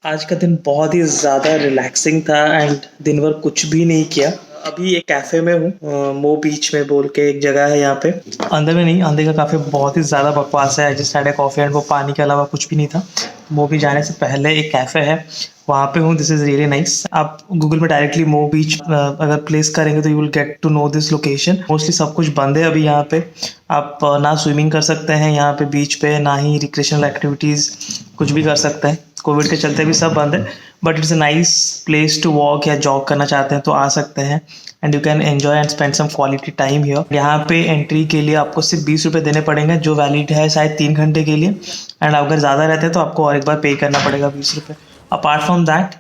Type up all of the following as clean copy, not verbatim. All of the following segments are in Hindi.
आज का दिन बहुत ही ज़्यादा रिलैक्सिंग था एंड दिन भर कुछ भी नहीं किया। अभी एक कैफ़े में हूँ, मो बीच में बोल के एक जगह है यहाँ पे। अंदर में नहीं, अंदर का काफ़ी बहुत ही ज़्यादा बकवास है। जिस साइड कॉफ़ी एंड वो पानी के अलावा कुछ भी नहीं था। मो बीच जाने से पहले एक कैफ़े है, वहाँ पे हूँ। This is really nice. आप गूगल में डायरेक्टली मो बीच अगर प्लेस करेंगे तो you will get to know this location. Mostly सब कुछ बंद है अभी यहाँ पे। आप ना स्विमिंग कर सकते हैं यहाँ पे बीच पे, ना ही रिक्रिएशनल एक्टिविटीज़ कुछ भी कर सकते हैं। कोविड के चलते भी सब बंद है, but it's a nice place to walk या जॉग करना चाहते हैं तो आ सकते हैं and you can enjoy and spend some quality time here. यहाँ पे एंट्री के लिए आपको सिर्फ 20 रुपये देने पड़ेंगे, जो वैलिड है शायद 3 घंटे के लिए। एंड अगर ज़्यादा रहते हैं तो आपको और एक बार पे करना पड़ेगा 20 रुपये। अपार्ट फ्रॉम दैट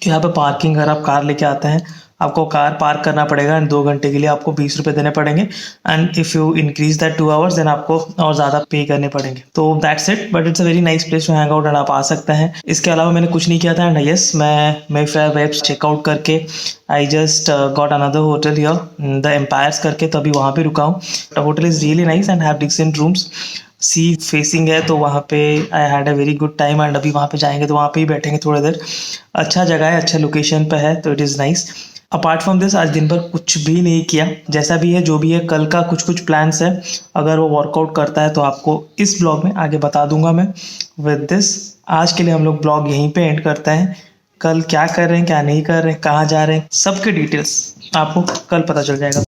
यहाँ पे पार्किंग, अगर आप कार लेके आते हैं आपको कार पार्क करना पड़ेगा एंड 2 घंटे के लिए आपको 20 रुपये देने पड़ेंगे। And if you increase that 2 hours then आपको और ज़्यादा पे करने पड़ेंगे। तो that's it, but it's a very nice place to hang out and आप आ सकते हैं। इसके अलावा मैंने कुछ नहीं किया था। एंड यस, मैं फेयर वेब्स चेकआउट करके I just got another hotel here, the empires करके, तो अभी वहाँ पे रुका हूँ। The hotel is really nice and have decent rooms. Sea facing है तो वहाँ पे I had a very good time. And अभी वहाँ पे जाएंगे तो वहाँ पे ही बैठेंगे थोड़ी देर। अच्छा जगह है, अच्छा लोकेशन पे है, तो it is nice. Apart from this आज दिन भर कुछ भी नहीं किया। जैसा भी है, जो भी है, कल का कुछ प्लान्स है। अगर वो वर्कआउट करता है तो आपको इस ब्लॉग में आगे बता दूंगा मैं। विद दिस आज के लिए हम लोग ब्लॉग यहीं पे एंड करते हैं। कल क्या कर रहे हैं, क्या नहीं कर रहे हैं, कहाँ जा रहे हैं, सबके डिटेल्स आपको कल पता चल जाएगा।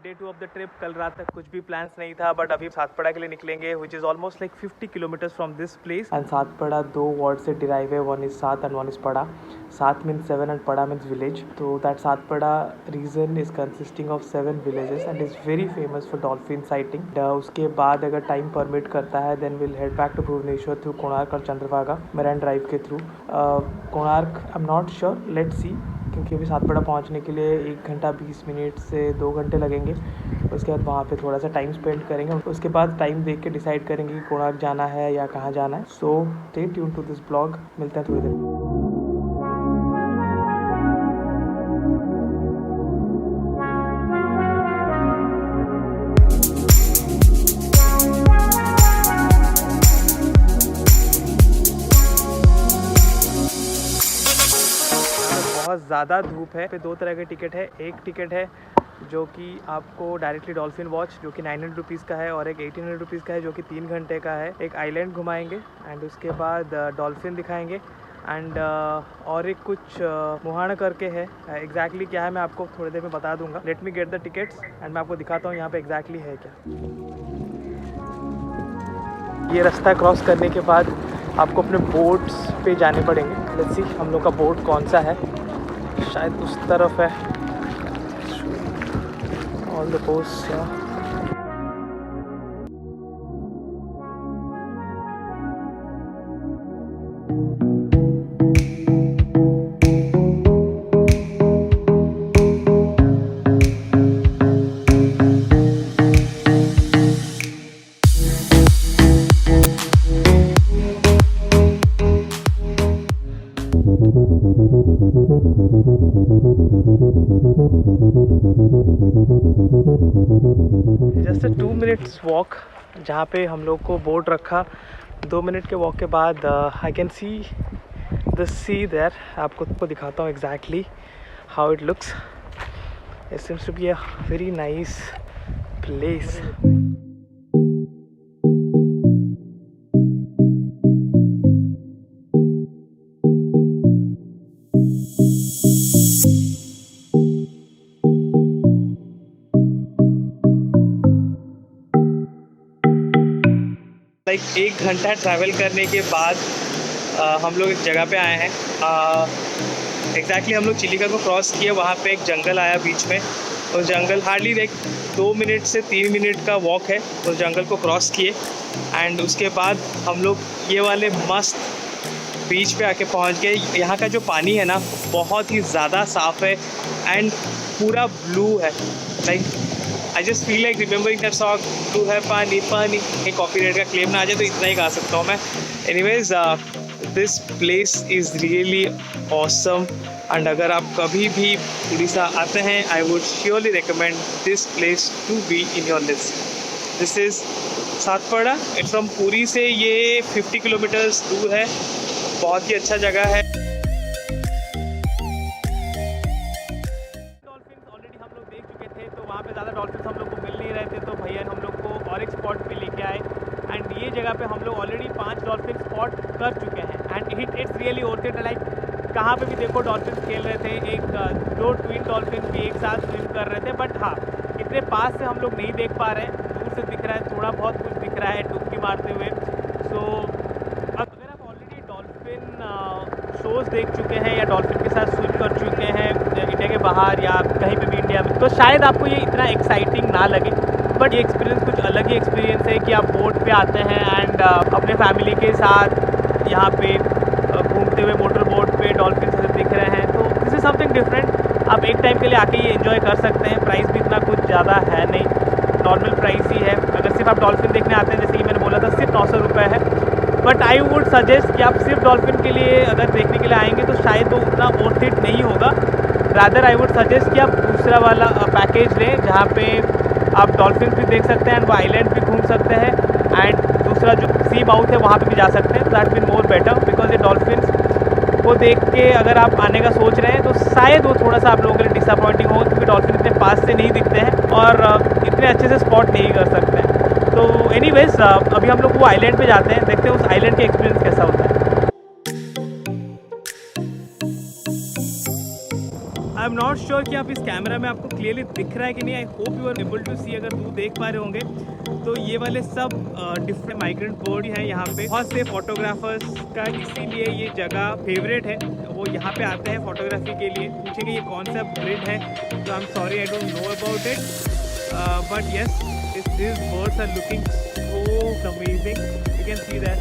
Day 2 of the trip. कल रात तक कुछ भी प्लान्स नहीं था, बट अभी सातपड़ा के लिए निकलेंगे, which is almost like 50 kilometres from this place. And Satpada 2 word से डिराइव है, वन इज सात एंड वन इज पड़ा। सात मीन्स 7 एंड पड़ा मीन्स विलेज। तो that Satpada region is consisting of 7 villages and is very famous for dolphin sighting. उसके बाद अगर टाइम परमिट करता है then will head back to Bhubaneswar through Konark और चंद्रभागा मरीन ड्राइव के through. Konark I am not sure, let's see, क्योंकि अभी सातपड़ा पहुंचने के लिए 1 घंटा 20 मिनट से 2 घंटे लगेंगे। उसके बाद वहाँ पे थोड़ा सा टाइम स्पेंड करेंगे। उसके बाद टाइम देख के डिसाइड करेंगे कि कोणार्क जाना है या कहाँ जाना है। So stay tune to this blog. मिलते हैं थोड़ी देर। बहुत ज़्यादा धूप है। पे 2 तरह के टिकट है। एक टिकट है जो कि आपको डायरेक्टली डॉल्फिन वॉच, जो कि 900 रुपीज़ का है, और एक 1800 रुपीज़ का है जो कि 3 घंटे का है। एक आइलैंड घुमाएंगे एंड उसके बाद डॉल्फिन दिखाएंगे एंड और एक कुछ मुहाना करके है। एग्जैक्टली क्या है मैं आपको थोड़ी देर में बता दूंगा। Let me get the tickets and मैं आपको दिखाता हूँ यहाँ पे एग्जैक्टली है क्या। ये रास्ता क्रॉस करने के बाद आपको अपने बोट्स पे जाने पड़ेंगे। लेट्स सी हम लोग का बोट कौन सा है, शायद उस तरफ है। All the post just 2 minutes walk, जहाँ पे हम लोग को बोट रखा। 2 मिनट के वॉक के बाद I can see the sea there. आपको दिखाता हूँ exactly how it looks. It seems to be a very nice place. Like 1 घंटा ट्रैवल करने के बाद हम लोग एक जगह पे आए हैं। एग्जैक्टली हम लोग चिलिका को क्रॉस किए, वहाँ पे एक जंगल आया बीच में। उस जंगल हार्डली लाइक 2 मिनट से 3 मिनट का वॉक है। उस जंगल को क्रॉस किए एंड उसके बाद हम लोग ये वाले मस्त बीच पे आके पहुँच गए। यहाँ का जो पानी है ना बहुत ही ज़्यादा साफ़ है एंड पूरा ब्लू है। Like I just feel like remembering that song, blue है पानी पानी। एक कॉपीराइट का क्लेम ना आ जाए तो इतना ही गा सकता हूँ मैं। Anyways this place is really awesome and अगर आप कभी भी उड़ीसा आते हैं I would surely recommend this place to be in your list. This is Satpada. It's from Puri से ये 50 किलोमीटर्स दूर है। बहुत ही अच्छा जगह है। डॉल्फिन ऑलरेडी हम लोग देख चुके थे, तो वहाँ पे ज़्यादा डॉल्फिन हम लोग को मिल नहीं रहे थे, तो भैया हम लोग को और एक स्पॉट पे लेके आए एंड ये जगह पे हम लोग ऑलरेडी 5 डॉल्फिन स्पॉट कर चुके हैं and it's really worth it. Like कहाँ पे भी देखो डॉल्फिन खेल रहे थे, एक 2 ट्विन डॉल्फिन भी एक साथ स्विम कर रहे थे। बट हाँ, इतने पास से हम लोग नहीं देख पा रहे हैं, दूर से दिख रहा है, थोड़ा बहुत कुछ दिख रहा है डुबकी मारते हुए। सो अगर आप ऑलरेडी डॉल्फिन शोज़ देख चुके हैं या डॉल्फिन के साथ स्विम कर चुके हैं इंडिया के बाहर या कहीं पे भी इंडिया में, तो शायद आपको ये इतना एक्साइटिंग ना लगे। बट ये एक्सपीरियंस कुछ अलग ही एक्सपीरियंस है कि आप बोट पे आते हैं एंड अपने फैमिली के साथ यहाँ पे घूमते हुए मोटर बोट पे डॉल्फिन से दिख रहे हैं। तो दिस इज़ समथिंग डिफरेंट। आप एक टाइम के लिए आके ये एंजॉय कर सकते हैं। प्राइस भी इतना कुछ ज़्यादा है नहीं, नॉर्मल प्राइस ही है। अगर सिर्फ आप डॉल्फिन देखने आते हैं, जैसे कि मैंने बोला था, सिर्फ 900 रुपये है। बट आई वुड सजेस्ट कि आप सिर्फ डॉल्फिन के लिए अगर देखने के लिए आएंगे तो शायद वो उतना वर्थ इट नहीं होगा। रादर आई वुड सजेस्ट कि आप दूसरा वाला पैकेज लें जहाँ पे आप डॉल्फिन भी देख सकते हैं एंड वो आइलैंड भी घूम सकते हैं एंड दूसरा जो सी माउथ है वहाँ पे भी जा सकते हैं। That will more better because ये डॉल्फिन को देख के अगर आप आने का सोच रहे हैं तो शायद वो थोड़ा सा आप लोगों के लिए डिसअपॉइंटिंग होगा, क्योंकि डॉल्फिन इतने पास से नहीं दिखते हैं और इतने अच्छे से स्पॉट नहीं कर सकते हैं। तो एनीवेज अभी हम लोग वो आइलैंड पे जाते हैं, देखते हैं उस आइलैंड का एक्सपीरियंस कैसा होता है। आई एम नॉट श्योर कि आप इस कैमरा में आपको क्लियरली दिख रहा है कि नहीं। I hope you are able to see. अगर दूर देख पा रहे होंगे तो ये वाले सब डिफरेंट माइग्रेंट बर्ड हैं यहाँ पे। बहुत से फोटोग्राफर्स का इसीलिए ये जगह फेवरेट है, वो यहाँ पे आते हैं फोटोग्राफी के लिए। पूछेंगे ये कौन सा ब्रीड है, तो I am sorry I don't know about it, but yes this birds are looking so amazing. You can see that.